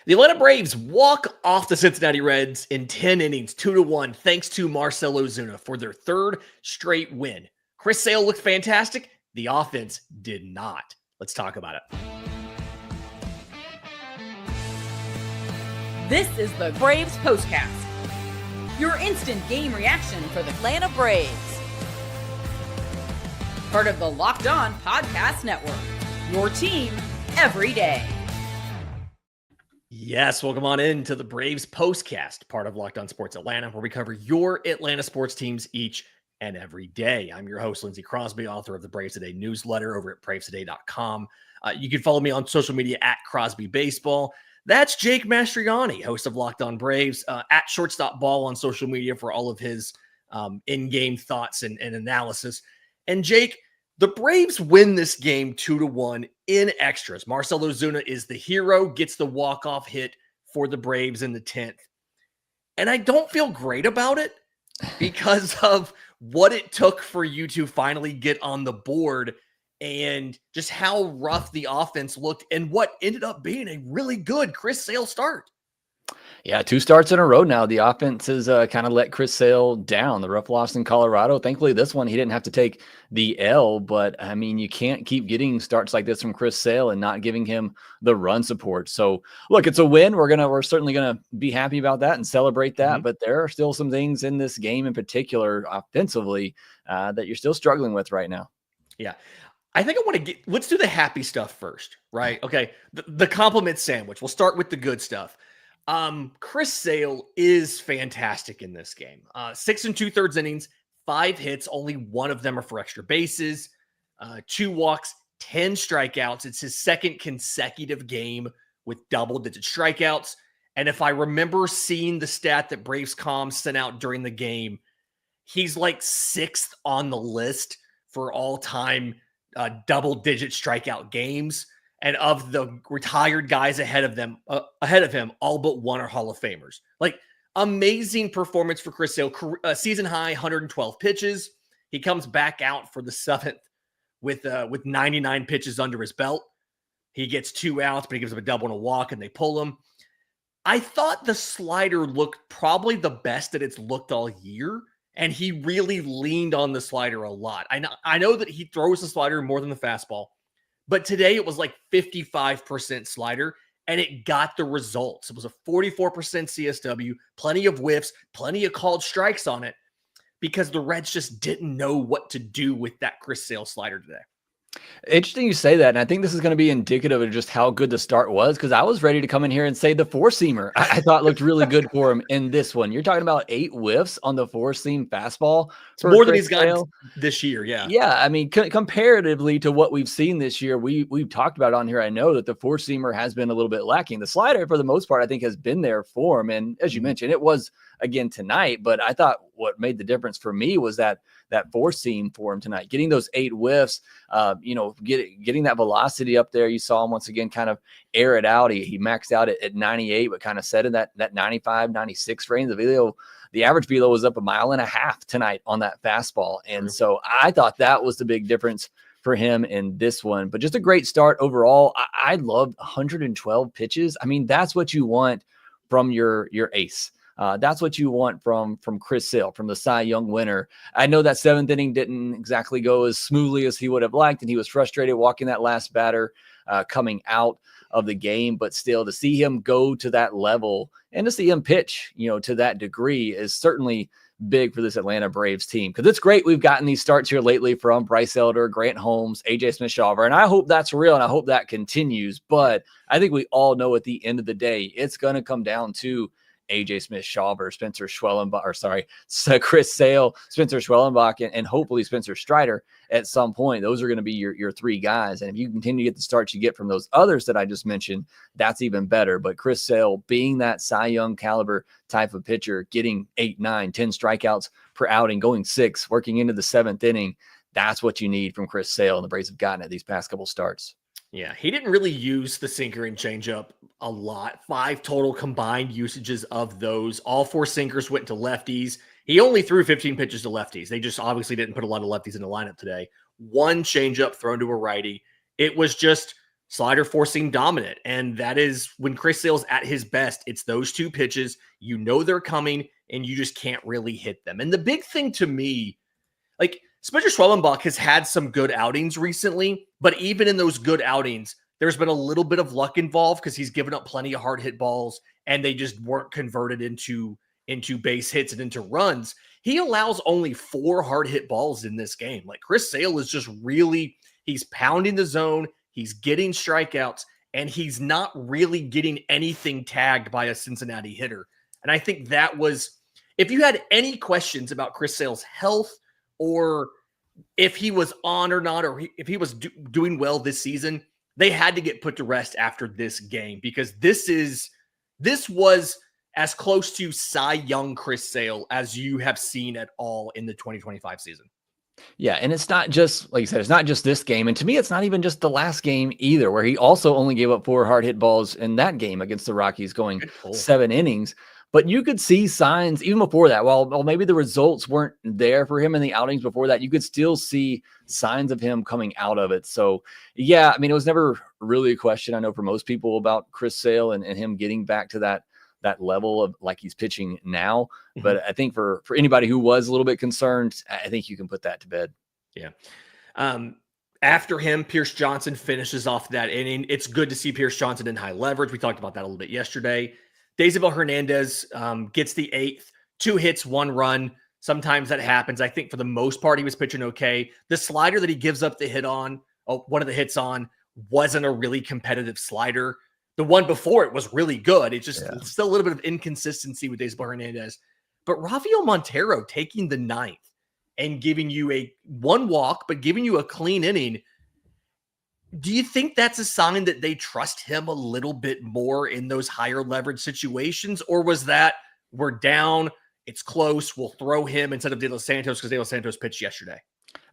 The Atlanta Braves walk off the Cincinnati Reds in 10 innings, 2-1, thanks to Marcell Ozuna for their third straight win. Chris Sale looked fantastic. The offense did not. Let's talk about it. This is the Braves Postcast, your instant game reaction for the Atlanta Braves. Part of the Locked On Podcast Network, your team every day. Yes, welcome on in to the Braves Postcast, part of Locked On Sports Atlanta, where we cover your Atlanta sports teams each and every day. I'm your host, Lindsay Crosby, author of the Braves Today newsletter over at bravestoday.com. You can follow me on social media at Crosby Baseball. That's Jake Mastroianni, host of Locked On Braves, at Shortstop Ball on social media for all of his in-game thoughts and analysis. And Jake, the Braves win this game 2-1 in extras. Marcell Ozuna is the hero, gets the walk-off hit for the Braves in the 10th. And I don't feel great about it because of what it took for you to finally get on the board and just how rough the offense looked and what ended up being a really good Chris Sale start. Yeah, 2 starts in a row now. The offense has kind of let Chris Sale down. The rough loss in Colorado. Thankfully, this one, he didn't have to take the L. But, I mean, you can't keep getting starts like this from Chris Sale and not giving him the run support. So, look, it's a win. We're certainly going to be happy about that and celebrate that. But there are still some things in this game in particular offensively that you're still struggling with right now. Yeah. I think I want to let's do the happy stuff first, right? Okay. The compliment sandwich. We'll start with the good stuff. Chris Sale is fantastic in this game. 6 2/3 innings, 5 hits, only 1 of them are for extra bases, 2 walks, 10 strikeouts. It's his second consecutive game with double-digit strikeouts. And if I remember seeing the stat that Braves.com sent out during the game, he's like 6th on the list for all-time double-digit strikeout games. And of the retired guys ahead of him, all but 1 are Hall of Famers. Like, amazing performance for Chris Sale. Season high, 112 pitches. He comes back out for the 7th with 99 pitches under his belt. He gets 2 outs, but he gives up a double and a walk, and they pull him. I thought the slider looked probably the best that it's looked all year, and he really leaned on the slider a lot. I know that he throws the slider more than the fastball, but today it was like 55% slider, and it got the results. It was a 44% CSW, plenty of whiffs, plenty of called strikes on it, because the Reds just didn't know what to do with that Chris Sale slider today. Interesting you say that, and I think this is going to be indicative of just how good the start was, because I was ready to come in here and say the 4-seamer I thought looked really good for him in this one. You're talking about 8 whiffs on the 4-seam fastball. It's more than he's gotten this year, yeah. Yeah, I mean, comparatively to what we've seen this year, we've talked about on here, I know that the 4-seamer has been a little bit lacking. The slider, for the most part, I think has been there for him, and as you mentioned, it was again tonight, but I thought what made the difference for me was that 4-seam for him tonight, getting those 8 whiffs, getting that velocity up there. You saw him once again kind of air it out. He maxed out at 98, but kind of set in that 95, 96 range. The average velo was up 1.5 miles tonight on that fastball. And so I thought that was the big difference for him in this one, but just a great start overall. I loved 112 pitches. I mean, that's what you want from your ace. That's what you want from Chris Sale, from the Cy Young winner. I know that 7th inning didn't exactly go as smoothly as he would have liked, and he was frustrated walking that last batter coming out of the game. But still, to see him go to that level and to see him pitch, to that degree is certainly big for this Atlanta Braves team, because it's great we've gotten these starts here lately from Bryce Elder, Grant Holmes, AJ Smith-Shawver, and I hope that's real and I hope that continues. But I think we all know at the end of the day, it's going to come down to AJ Smith-Shawver, Chris Sale, Spencer Schwellenbach, and hopefully Spencer Strider at some point. Those are going to be your 3 guys. And if you continue to get the starts you get from those others that I just mentioned, that's even better. But Chris Sale, being that Cy Young caliber type of pitcher, getting 8, 9, 10 strikeouts per outing, going 6, working into the 7th inning, that's what you need from Chris Sale, and the Braves have gotten at these past couple starts. Yeah, he didn't really use the sinker and changeup a lot. 5 total combined usages of those. All 4 sinkers went to lefties. He only threw 15 pitches to lefties. They just obviously didn't put a lot of lefties in the lineup today. 1 changeup thrown to a righty. It was just slider, four-seam dominant. And that is when Chris Sale's at his best. It's those two pitches. You know they're coming, and you just can't really hit them. And the big thing to me, like Spencer Schwellenbach has had some good outings recently, but even in those good outings, there's been a little bit of luck involved because he's given up plenty of hard hit balls and they just weren't converted into base hits and into runs. He allows only 4 hard hit balls in this game. Like Chris Sale is just really, he's pounding the zone, he's getting strikeouts, and he's not really getting anything tagged by a Cincinnati hitter. And I think that was, if you had any questions about Chris Sale's health or if he was on or not, or if he was doing well this season, they had to get put to rest after this game because this was as close to Cy Young Chris Sale as you have seen at all in the 2025 season. Yeah, and it's not just, like you said, it's not just this game. And to me, it's not even just the last game either, where he also only gave up 4 hard hit balls in that game against the Rockies going 7 innings. But you could see signs even before that. While maybe the results weren't there for him in the outings before that, you could still see signs of him coming out of it. So, yeah, I mean, it was never really a question, I know, for most people about Chris Sale and him getting back to that level of like he's pitching now. Mm-hmm. But I think for anybody who was a little bit concerned, I think you can put that to bed. Yeah. After him, Pierce Johnson finishes off that inning. It's good to see Pierce Johnson in high leverage. We talked about that a little bit yesterday. Deisabel Hernandez gets the 8th, 2 hits, 1 run. Sometimes that happens. I think for the most part, he was pitching okay. The slider that he gives up the hit on, one of the hits on, wasn't a really competitive slider. The one before it was really good. It's just still a little bit of inconsistency with Deisabel Hernandez. But Rafael Montero taking the 9th and giving you a 1 walk, but giving you a clean inning. Do you think that's a sign that they trust him a little bit more in those higher leverage situations? Or was that we're down, it's close, we'll throw him instead of De Los Santos because De Los Santos pitched yesterday?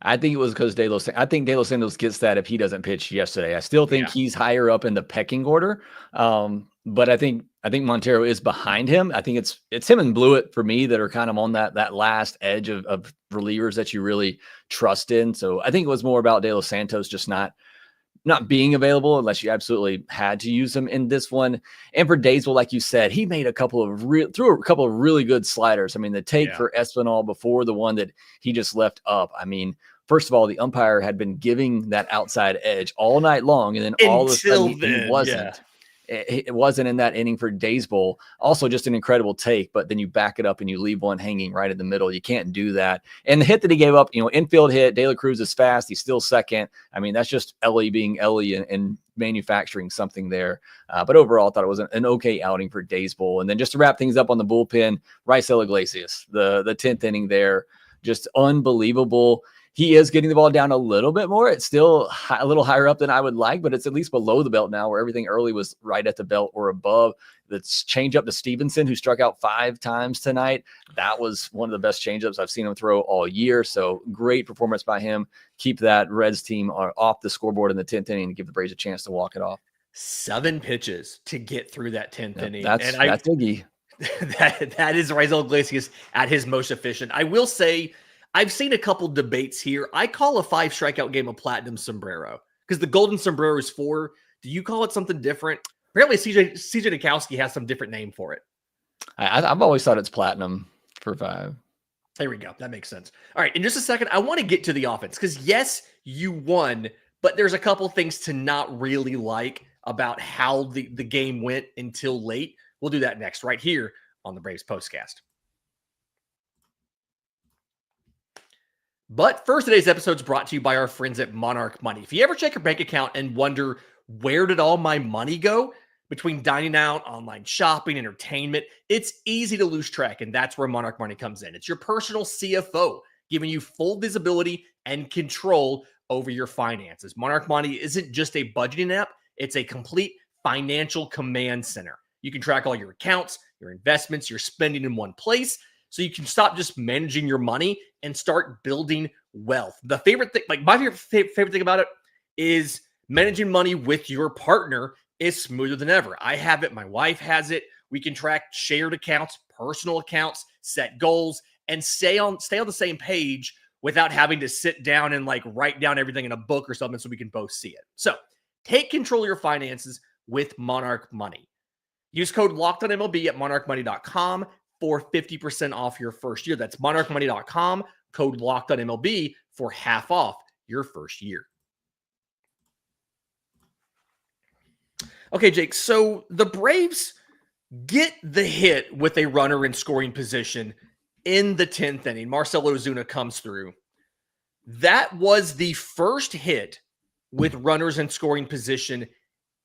I think it was because De Los Santos gets that if he doesn't pitch yesterday. I still think he's higher up in the pecking order. But I think Montero is behind him. I think it's him and Blewett for me that are kind of on that last edge of relievers that you really trust in. So I think it was more about De Los Santos just not being available unless you absolutely had to use him in this one. And for Daysville, like you said, he made threw a couple of really good sliders. I mean, the take for Espinal before the one that he just left up. I mean, first of all, the umpire had been giving that outside edge all night long. And then all of a sudden he wasn't. Yeah. It wasn't in that inning for Daysville. Also just an incredible take, but then you back it up and you leave one hanging right in the middle. You can't do that. And the hit that he gave up, infield hit, De La Cruz is fast. He's still second. I mean, that's just Ellie being Ellie and manufacturing something there. But overall, I thought it was an okay outing for Daysville. And then just to wrap things up on the bullpen, Raisel Iglesias, the 10th inning there, just unbelievable. He is getting the ball down a little bit more. It's still a little higher up than I would like, but it's at least below the belt now where everything early was right at the belt or above. The change up to Stevenson, who struck out 5 times tonight. That was one of the best changeups I've seen him throw all year. So great performance by him. Keep that Reds team off the scoreboard in the 10th inning and give the Braves a chance to walk it off. 7 pitches to get through that 10th inning. That's Iggy. that is Raisel Iglesias at his most efficient. I will say, I've seen a couple debates here. I call a 5 strikeout game a platinum sombrero because the golden sombrero is 4. Do you call it something different? Apparently, CJ Nikowski has some different name for it. I've always thought it's platinum for 5. There we go. That makes sense. All right. In just a second, I want to get to the offense because, yes, you won, but there's a couple things to not really like about how the game went until late. We'll do that next right here on the Braves Postcast. But first, today's episode is brought to you by our friends at Monarch Money. If you ever check your bank account and wonder, where did all my money go? Between dining out, online shopping, entertainment, it's easy to lose track, and that's where Monarch Money comes in. It's your personal CFO, giving you full visibility and control over your finances. Monarch Money isn't just a budgeting app, it's a complete financial command center. You can track all your accounts, your investments, your spending in one place, so you can stop just managing your money and start building wealth. The favorite thing, like my favorite thing about it is managing money with your partner is smoother than ever. I have it. My wife has it. We can track shared accounts, personal accounts, set goals, and stay on the same page without having to sit down and write down everything in a book or something so we can both see it. So Take control of your finances with Monarch Money. Use code LOCKEDONMLB at monarchmoney.com for 50% off your first year. That's monarchmoney.com, code LOCKEDONMLB for half off your first year. Okay, Jake, so the Braves get the hit with a runner in scoring position in the 10th inning. Marcell Ozuna comes through. That was the first hit with runners in scoring position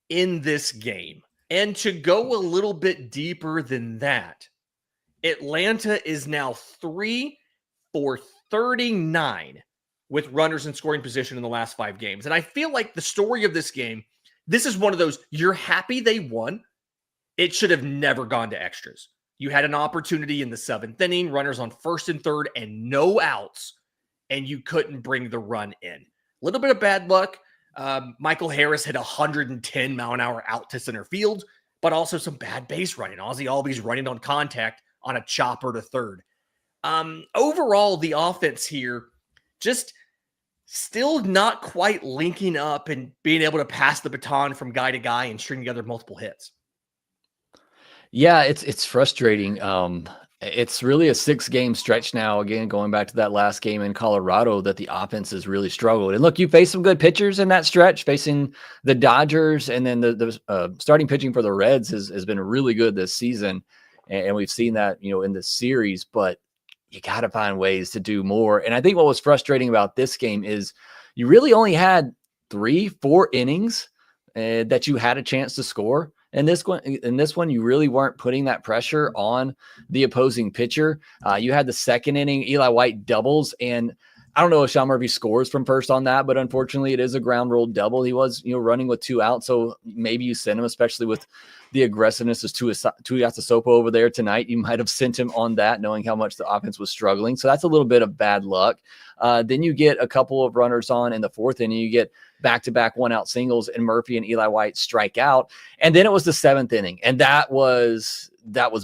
in this game. And to go a little bit deeper than that, Atlanta is now 3 for 39 with runners in scoring position in the last 5 games. And I feel like the story of this game, this is one of those, you're happy they won. It should have never gone to extras. You had an opportunity in the 7th inning, runners on first and third and no outs, and you couldn't bring the run in. A little bit of bad luck. Michael Harris hit 110 mile an hour out to center field, but also some bad base running. Ozzy Albies running on contact on a chopper to third. Overall, the offense here just still not quite linking up and being able to pass the baton from guy to guy and string together multiple hits. Yeah, it's frustrating. It's really a 6-game stretch now, again, going back to that last game in Colorado, that the offense has really struggled. And look, you faced some good pitchers in that stretch, facing the Dodgers, and then the starting pitching for the Reds has been really good this season. And we've seen that, in the series, but you got to find ways to do more. And I think what was frustrating about this game is you really only had 3-4 innings that you had a chance to score. And this one, you really weren't putting that pressure on the opposing pitcher. You had the 2nd inning, Eli White doubles, and I don't know if Sean Murphy scores from first on that, but unfortunately it is a ground rule double. He was, running with 2 outs. So maybe you send him, especially with the aggressiveness of Tuiasosopo over there tonight. You might have sent him on that, knowing how much the offense was struggling. So that's a little bit of bad luck. Then you get a couple of runners on in the 4th inning. You get back-to-back 1-out singles, and Murphy and Eli White strike out. And then it was the 7th inning. And that was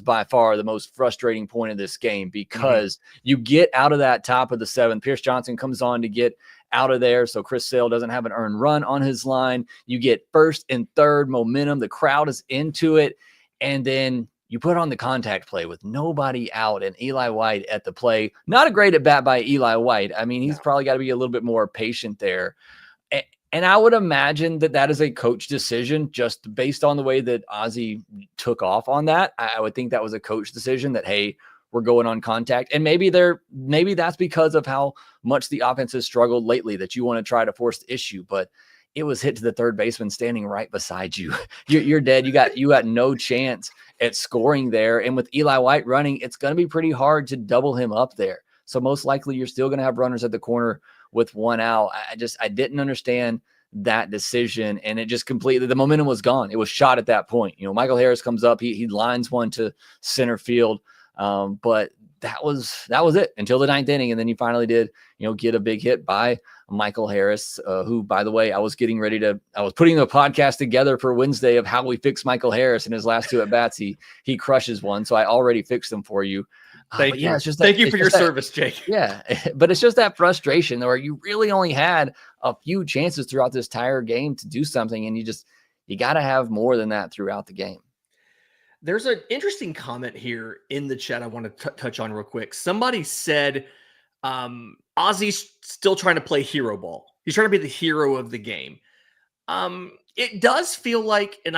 by far the most frustrating point of this game, because you get out of that top of the 7th. Pierce Johnson comes on to get out of there, so Chris Sale doesn't have an earned run on his line. You get 1st and 3rd momentum. The crowd is into it. And then you put on the contact play with nobody out and Eli White at the play. Not a great at bat by Eli White. I mean, he's probably got to be a little bit more patient there. And I would imagine that is a coach decision, just based on the way that Ozzy took off on that. I would think that was a coach decision that, hey, we're going on contact. And maybe that's because of how much the offense has struggled lately, that you want to try to force the issue. But it was hit to the third baseman standing right beside you. You're dead. You got no chance at scoring there. And with Eli White running, it's going to be pretty hard to double him up there. So most likely you're still going to have runners at the corner with 1 out. I didn't understand that decision, and it just completely, the momentum was gone. It was shot at that point. Michael Harris comes up, he lines one to center field, but that was it until the 9th inning, and then you finally did get a big hit by Michael Harris, who, by the way, I was putting the podcast together for Wednesday of how we fix Michael Harris in his last 2 at bats. He crushes one, so I already fixed them for you. Thank you. Thank you for your service, Jake. Yeah, but it's just that frustration where you really only had a few chances throughout this entire game to do something, and you got to have more than that throughout the game. There's an interesting comment here in the chat I want to touch on real quick. Somebody said Ozzy's still trying to play hero ball. He's trying to be the hero of the game. It does feel like, and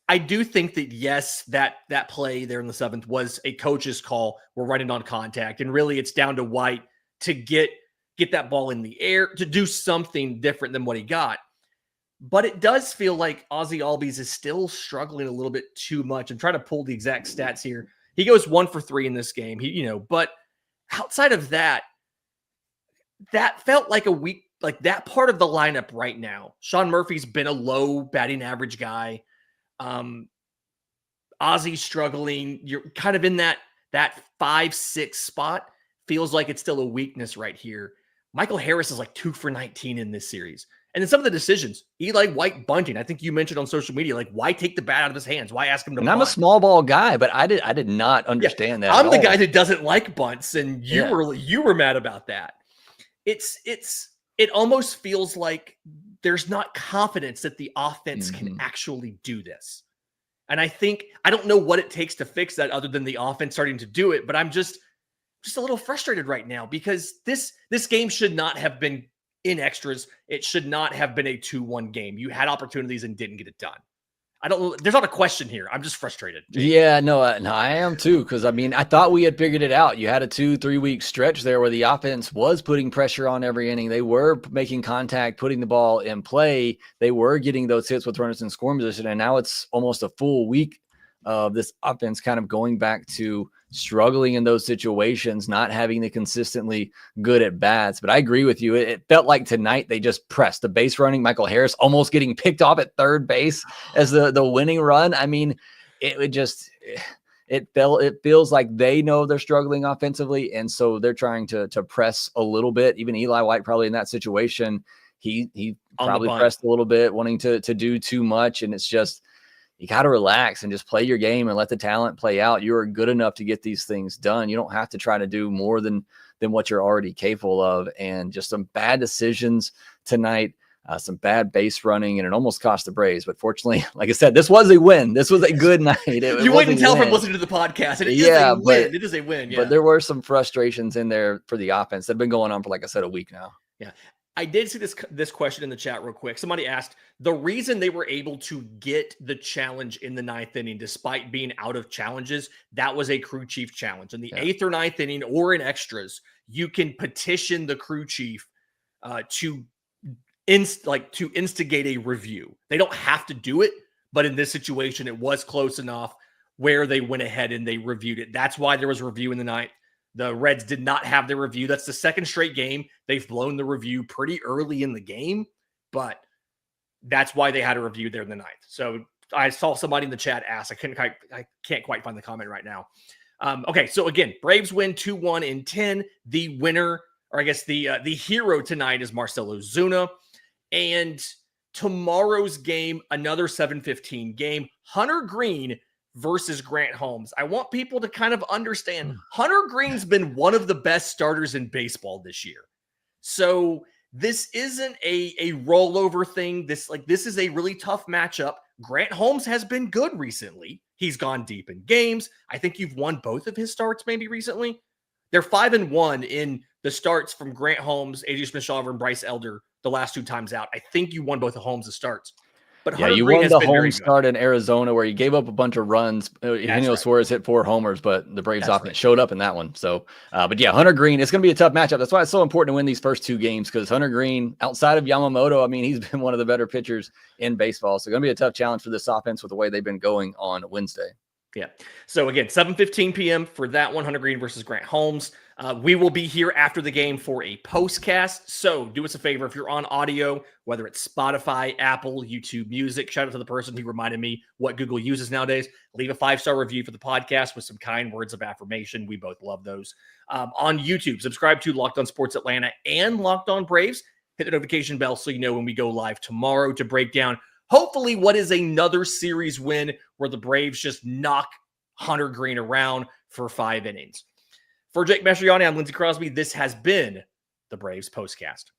I do think that, yes, that play there in the 7th was a coach's call. We're running on contact, and really it's down to White to get that ball in the air, to do something different than what he got. But it does feel like Ozzy Albies is still struggling a little bit too much. I'm trying to pull the exact stats here. He goes 1 for 3 in this game. But outside of that felt like a weak, like that part of the lineup right now. Sean Murphy's been a low batting average guy. Ozzy's struggling. You're kind of in that 5-6 spot. Feels like it's still a weakness right here. Michael Harris is like 2 for 19 in this series. And then some of the decisions, Eli White bunting. I think you mentioned on social media, like, why take the bat out of his hands? Why ask him to bunt? I'm a small ball guy, but I did not understand that. I'm the guy that doesn't like bunts, and you were mad about that. It's it almost feels like there's not confidence that the offense can actually do this. And I don't know what it takes to fix that other than the offense starting to do it, but I'm just a little frustrated right now because this game should not have been in extras. It should not have been a 2-1 game. You had opportunities and didn't get it done. I don't know. There's not a question here. I'm just frustrated. Jake. Yeah, no, I am too. Cause I mean, I thought we had figured it out. You had a 2-3 week stretch there where the offense was putting pressure on every inning. They were making contact, putting the ball in play. They were getting those hits with runners in scoring position. And now it's almost a full week of this offense kind of going back to struggling in those situations, not having the consistently good at bats. But I agree with you. It felt like tonight they just pressed the base running. Michael Harris almost getting picked off at third base as the winning run. I mean, it feels like they know they're struggling offensively. And so they're trying to press a little bit. Even Eli White, probably in that situation, he probably pressed a little bit, wanting to do too much. And it's just, you got to relax and just play your game and let the talent play out. You are good enough to get these things done. You don't have to try to do more than what you're already capable of. And just some bad decisions tonight, some bad base running, and it almost cost the Braves. But fortunately, like I said, this was a win. This was a good night. You wouldn't tell from listening to the podcast. It is a win. It is a win. Yeah. But there were some frustrations in there for the offense that have been going on for, like I said, a week now. Yeah. I did see this question in the chat real quick. Somebody asked, the reason they were able to get the challenge in the 9th inning, despite being out of challenges, that was a crew chief challenge. In the 8th or 9th inning or in extras, you can petition the crew chief to instigate a review. They don't have to do it, but in this situation, it was close enough where they went ahead and they reviewed it. That's why there was a review in the 9th. The Reds did not have their review. That's the second straight game. They've blown the review pretty early in the game, but that's why they had a review there in the 9th. So I saw somebody in the chat ask. I can't quite find the comment right now. Okay, so again, Braves win 2-1 in 10. The winner, or I guess the hero tonight is Marcell Ozuna. And tomorrow's game, another 7:15 game, Hunter Green versus Grant Holmes. I want people to kind of understand Hunter Green's been one of the best starters in baseball this year. So this isn't a rollover thing. This is a really tough matchup. Grant Holmes has been good recently. He's gone deep in games. I think you've won both of his starts maybe recently. They're 5-1 in the starts from Grant Holmes, AJ Smith-Shawver, and Bryce Elder the last 2 times out. I think you won both of Holmes' starts. But yeah, you won the home start in Arizona where you gave up a bunch of runs. Eugenio Suarez hit 4 homers, but the Braves offense showed up in that one. So, but yeah, Hunter Green, it's going to be a tough matchup. That's why it's so important to win these first 2 games, because Hunter Green, outside of Yamamoto, I mean, he's been one of the better pitchers in baseball. So, going to be a tough challenge for this offense with the way they've been going on Wednesday. Yeah. So again, 7:15 p.m. for that one, Hunter Green versus Grant Holmes. We will be here after the game for a postcast. So do us a favor. If you're on audio, whether it's Spotify, Apple, YouTube Music, shout out to the person who reminded me what Google uses nowadays. Leave a 5-star review for the podcast with some kind words of affirmation. We both love those. On YouTube, subscribe to Locked On Sports Atlanta and Locked On Braves. Hit the notification bell so you know when we go live tomorrow to break down hopefully what is another series win where the Braves just knock Hunter Green around for 5 innings. For Jake Mastroianni, I'm Lindsay Crosby. This has been the Braves Postcast.